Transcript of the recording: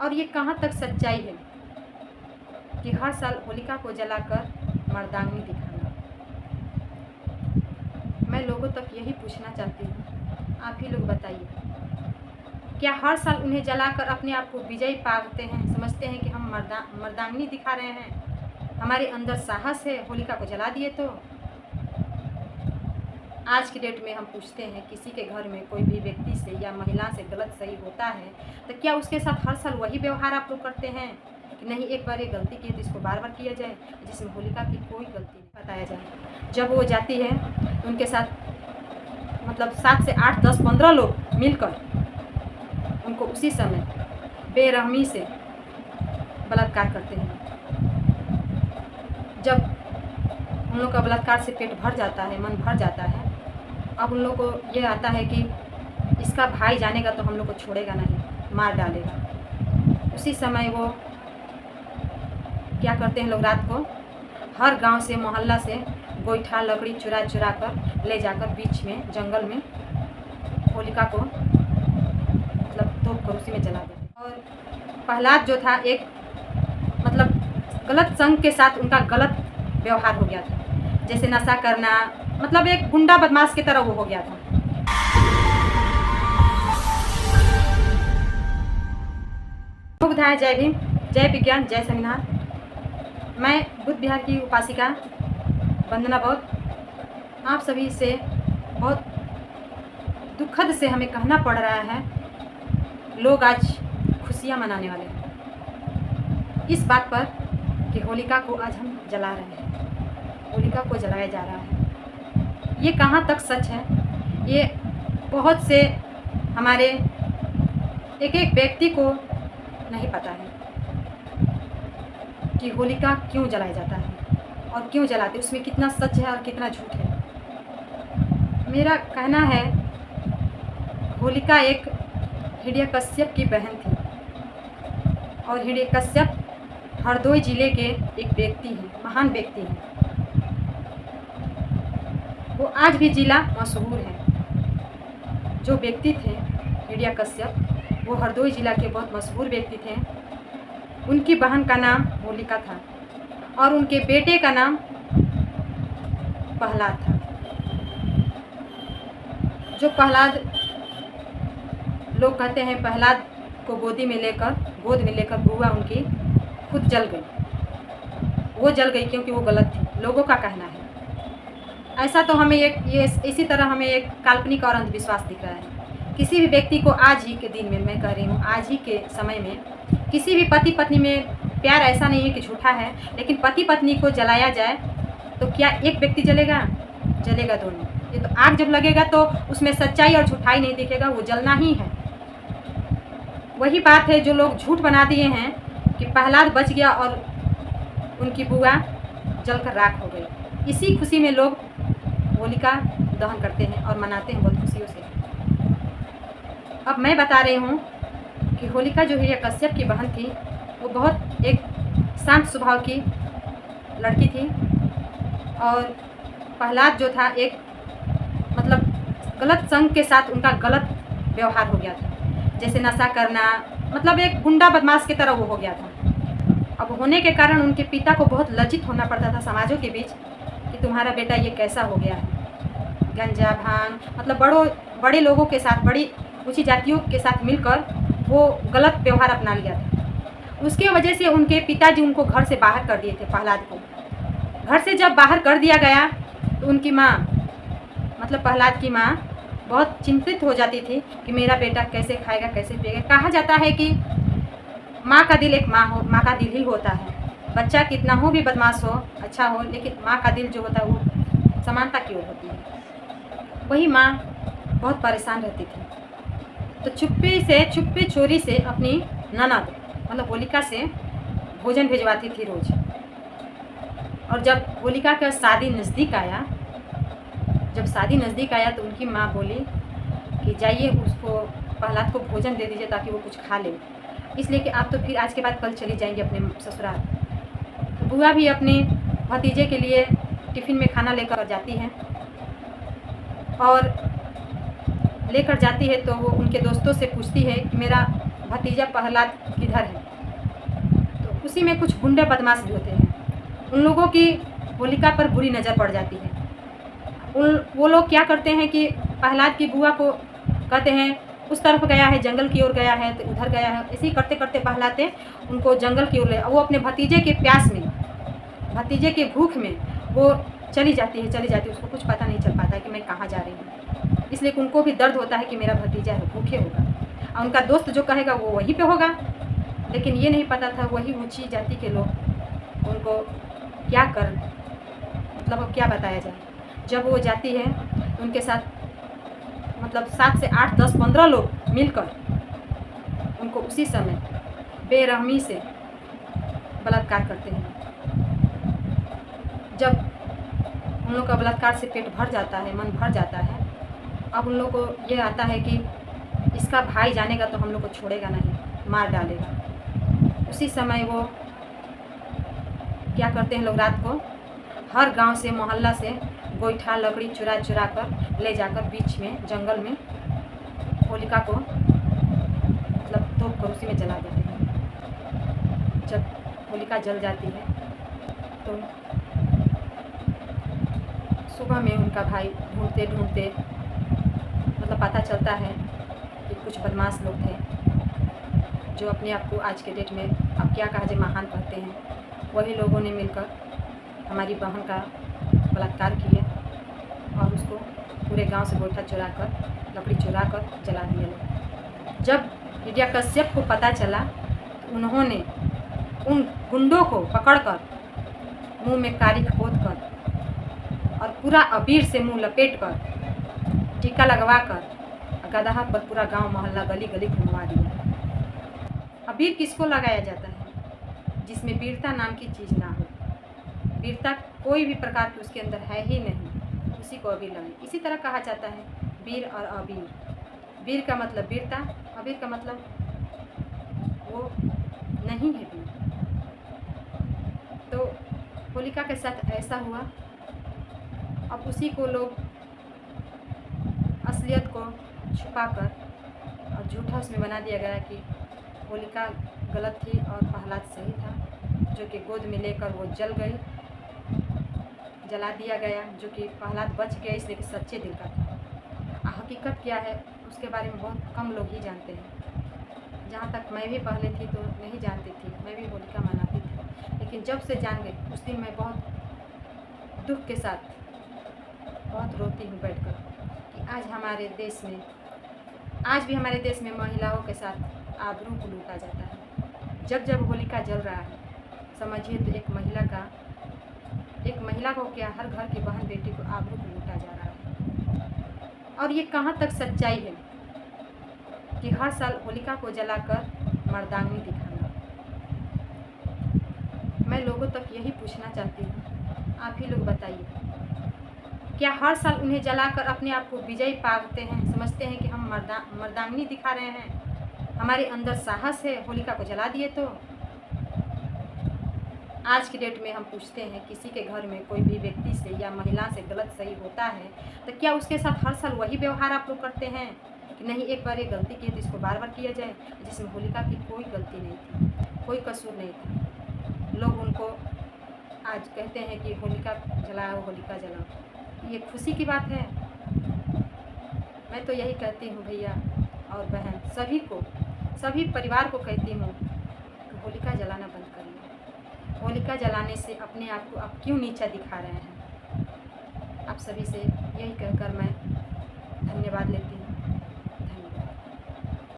और ये कहाँ तक सच्चाई है कि हर साल होलिका को जलाकर मर्दांगनी दिखाना। मैं लोगों तक यही पूछना चाहती हूँ, आप ही लोग बताइए, क्या हर साल उन्हें जलाकर अपने आप को विजयी पाते हैं, समझते हैं कि हम मर्दांगनी दिखा रहे हैं, हमारे अंदर साहस है, होलिका को जला दिए तो। आज की डेट में हम पूछते हैं किसी के घर में कोई भी व्यक्ति से या महिला से गलत सही होता है तो क्या उसके साथ हर साल वही व्यवहार आप लोग करते हैं कि नहीं एक बार ये गलती की तो इसको बार बार किया जाए, जिसमें होलिका की कोई गलती नहीं बताया जाए। जब वो जाती है तो उनके साथ मतलब 7 से 8, 10, 15 लोग मिलकर उनको उसी समय बेरहमी से बलात्कार करते हैं। जब उन लोग का बलात्कार से पेट भर जाता है, मन भर जाता है, अब उन लोग को ये आता है कि इसका भाई जानेगा तो हम लोग को छोड़ेगा नहीं, मार डालेगा। उसी समय वो क्या करते हैं लोग, रात को हर गांव से मोहल्ला से गोईठा लकड़ी चुरा चुरा कर ले जाकर बीच में जंगल में होलिका को मतलब तोप कर उसी में जला देते। और प्रहलाद जो था एक मतलब गलत संग के साथ उनका गलत व्यवहार हो गया था, जैसे नशा करना, मतलब एक गुंडा बदमाश की तरह वो हो गया था। जय भीम, जय विज्ञान, जय संविधान। मैं बुद्ध विहार की उपासिका वंदना बौद्ध आप सभी से बहुत दुखद से हमें कहना पड़ रहा है, लोग आज खुशियाँ मनाने वाले हैं इस बात पर कि होलिका को आज हम जला रहे हैं, होलिका को जलाया जा रहा है। ये कहाँ तक सच है, ये बहुत से हमारे एक एक व्यक्ति को नहीं पता है कि होलिका क्यों जलाया जाता है और क्यों जलाते, उसमें कितना सच है और कितना झूठ है। मेरा कहना है होलिका एक हिरण्यकश्यप की बहन थी और हिरण्यकश्यप हरदोई जिले के एक व्यक्ति हैं, महान व्यक्ति हैं। वो आज भी जिला मशहूर है। जो व्यक्ति थे हिरण्यकश्यप वो हरदोई जिला के बहुत मशहूर व्यक्ति थे। उनकी बहन का नाम होलिका था और उनके बेटे का नाम प्रहलाद था। जो प्रहलाद लोग कहते हैं प्रहलाद को गोद में लेकर बुआ उनकी खुद जल गई। वो जल गई क्योंकि वो गलत थी, लोगों का कहना है ऐसा। तो हमें इसी तरह हमें एक काल्पनिक और अंधविश्वास दिख रहा है। किसी भी व्यक्ति को आज ही के दिन में, मैं कह रही हूँ आज ही के समय में, किसी भी पति पत्नी में प्यार ऐसा नहीं है कि झूठा है, लेकिन पति पत्नी को जलाया जाए तो क्या एक व्यक्ति जलेगा? जलेगा दोनों। ये तो आग जब लगेगा तो उसमें सच्चाई और झूठाई नहीं दिखेगा, वो जलना ही है। वही बात है जो लोग झूठ बना दिए हैं कि प्रहलाद बच गया और उनकी बुआ जलकर राख हो गई। इसी खुशी में लोग होलिका दहन करते हैं और मनाते हैं बहुत खुशियों से। अब मैं बता रही हूँ कि होलिका जो हिरण्यकश्यप की बहन थी वो बहुत एक शांत स्वभाव की लड़की थी और प्रहलाद जो था एक मतलब गलत संग के साथ उनका गलत व्यवहार हो गया था, जैसे नशा करना, मतलब एक गुंडा बदमाश की तरह वो हो गया था। अब होने के कारण उनके पिता को बहुत लज्जित होना पड़ता था समाजों के बीच कि तुम्हारा बेटा ये कैसा हो गया है। गंजा भांग मतलब बड़े लोगों के साथ, बड़ी ऊंची जातियों के साथ मिलकर वो गलत व्यवहार अपना लिया था। उसकी वजह से उनके पिताजी उनको घर से बाहर कर दिए थे। प्रहलाद को घर से जब बाहर कर दिया गया तो उनकी माँ मतलब प्रहलाद की माँ बहुत चिंतित हो जाती थी कि मेरा बेटा कैसे खाएगा, कैसे पिएगा। कहा जाता है कि माँ का दिल एक माँ का दिल ही होता है। बच्चा कितना हो भी बदमाश हो, अच्छा हो, लेकिन माँ का दिल जो होता है वो समानता की ओर होती है। वही माँ बहुत परेशान रहती थी तो चुप्पे चोरी से अपनी ननद मतलब होलिका से भोजन भिजवाती थी रोज। और जब होलिका का शादी नज़दीक आया तो उनकी माँ बोली कि जाइए उसको प्रहलाद को भोजन दे दीजिए ताकि वो कुछ खा ले, इसलिए कि आप तो फिर आज के बाद कल चली जाएंगी अपने ससुराल। तो बुआ भी अपने भतीजे के लिए टिफ़िन में खाना लेकर जाती है और लेकर जाती है तो वो उनके दोस्तों से पूछती है कि मेरा भतीजा प्रहलाद किधर है। तो उसी में कुछ गुंडे बदमाश भी होते हैं, उन लोगों की होलिका पर बुरी नज़र पड़ जाती है। वो लोग क्या करते हैं कि प्रहलाद की बुआ को कहते हैं उस तरफ गया है, जंगल की ओर गया है, तो उधर गया है। ऐसे ही करते करते प्रहलाद उनको जंगल की ओर ले, वो अपने भतीजे के प्यास में, भतीजे के भूख में वो चली जाती है। उसको कुछ पता नहीं चल पाता है कि मैं कहाँ जा रही हूँ, इसलिए उनको भी दर्द होता है कि मेरा भतीजा है, भूखे होगा, और उनका दोस्त जो कहेगा वो वहीं पे होगा। लेकिन ये नहीं पता था वही ऊंची जाति के लोग उनको क्या कर, मतलब अब क्या बताया जाए। जब वो जाती है तो उनके साथ मतलब 7 से 8, 10, 15 लोग मिलकर उनको उसी समय बेरहमी से बलात्कार करते हैं। जब उन लोग का बलात्कार से पेट भर जाता है, मन भर जाता है, अब उन लोग को ये आता है कि इसका भाई जानेगा तो हम लोग को छोड़ेगा नहीं, मार डालेगा। उसी समय वो क्या करते हैं लोग, रात को हर गांव से, मोहल्ला से गोईठा लकड़ी चुरा कर ले जाकर बीच में जंगल में होलिका को मतलब तोप कर उसी में जला देते हैं। जब होलिका जल जाती है तो सुबह में उनका भाई ढूंढते ढूंढते मतलब पता चलता है कि कुछ बदमाश लोग थे जो अपने आप को आज के डेट में अब क्या कहा जाए महान कहते हैं, वही लोगों ने मिलकर हमारी बहन का बलात्कार किया और उसको पूरे गांव से गोईठा चुरा कर, लकड़ी चुरा कर जला दिया लोग। जब हिरण्यकश्यप को पता चला तो उन्होंने उन गुंडों को पकड़कर मुंह में कारिख पोत कर और पूरा अबीर से मुंह लपेट कर टीका लगवा कर गदहा पर पूरा गांव मोहल्ला गली गली घुमवा दिया। अबीर किसको लगाया जाता है? जिसमें वीरता नाम की चीज़ ना हो, वीरता कोई भी प्रकार की उसके अंदर है ही नहीं, उसी को अबीर लगाए। इसी तरह कहा जाता है वीर और अबीर। वीर का मतलब वीरता, अबीर का मतलब वो नहीं है वीर। तो होलिका के साथ ऐसा हुआ। अब उसी को लोग असलियत को छुपाकर और झूठा उसमें बना दिया गया कि होलिका गलत थी और प्रहलाद सही था, जो कि गोद में लेकर वो जल गई, जला दिया गया, जो कि प्रहलाद बच गया इसलिए कि सच्चे दिल का था। हकीकत क्या है उसके बारे में बहुत कम लोग ही जानते हैं। जहाँ तक मैं भी पहले थी तो नहीं जानती थी, मैं भी होलिका मनाती थी, लेकिन जब से जान गई उस दिन मैं बहुत दुख के साथ बहुत रोती हूँ बैठकर कि आज भी हमारे देश में महिलाओं के साथ आबरू को लूटा जाता है। जब जब होलिका जल रहा है समझिए तो एक महिला को क्या, हर घर की बहन बेटी को आबरू को लूटा जा रहा है। और ये कहाँ तक सच्चाई है कि हर साल होलिका को जलाकर मर्दांगी दिखाना। मैं लोगों तक यही पूछना चाहती हूँ, आप ही लोग बताइए, क्या हर साल उन्हें जलाकर अपने आप को विजयी पाते हैं, समझते हैं कि हम मर्दांगनी दिखा रहे हैं, हमारे अंदर साहस है, होलिका को जला दिए। तो आज की डेट में हम पूछते हैं किसी के घर में कोई भी व्यक्ति से या महिला से गलत सही होता है तो क्या उसके साथ हर साल वही व्यवहार आप लोग करते हैं कि नहीं एक बार ये गलती की तो इसको बार बार किया जाए, जिसमें होलिका की कोई गलती नहीं थी, कोई कसूर नहीं था। लोग उनको आज कहते हैं कि होलिका जलाओ, होलिका जलाओ, ये खुशी की बात है। मैं तो यही कहती हूँ भैया और बहन सभी परिवार को कहती हूँ कि होलिका जलाना बंद करिए। होलिका जलाने से अपने आप को आप क्यों नीचा दिखा रहे हैं? आप सभी से यही कहकर मैं धन्यवाद लेती हूँ।